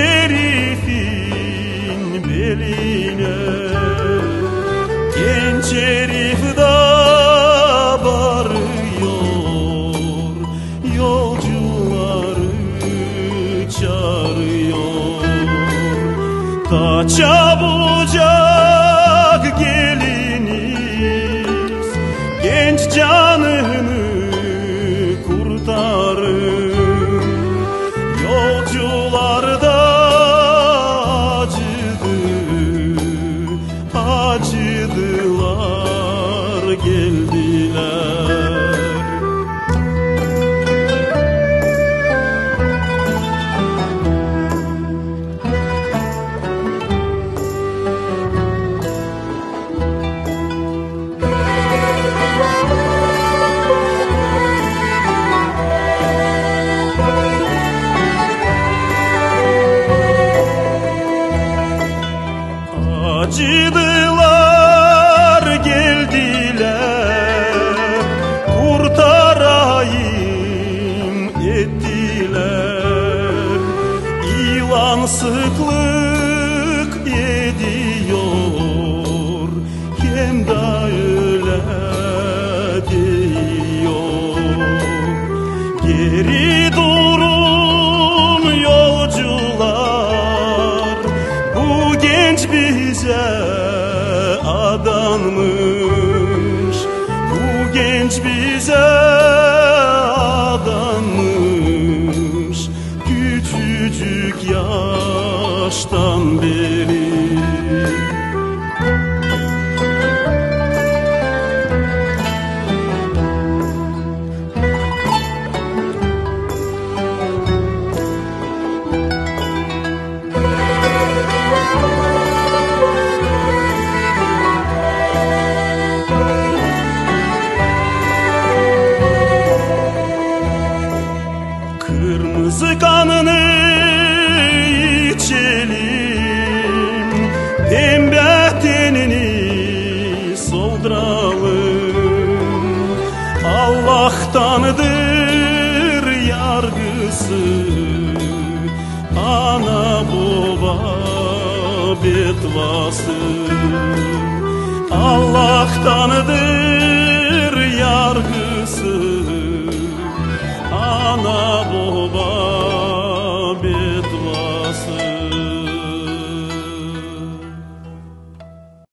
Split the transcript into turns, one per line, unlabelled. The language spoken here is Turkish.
herifin beline, genç herif da bağırıyor, yolcuları çağırıyor. Da çabucak geliniz, genç canını kurtarın. Yolcular da acıdılar, geldiler. Acıdılar, geldiler, kurtarayım ettiler. İlan sıklık ediyor, hem de öyle diyor. Geri durun yolcular, bu genç bize adanmış, bu genç bize adanmış, küçücük yaştan beri. Kırmızı kanını içelim, pembe tenini solduralım. Allah'tandır yargısı, ana baba betvası. Allah'tandır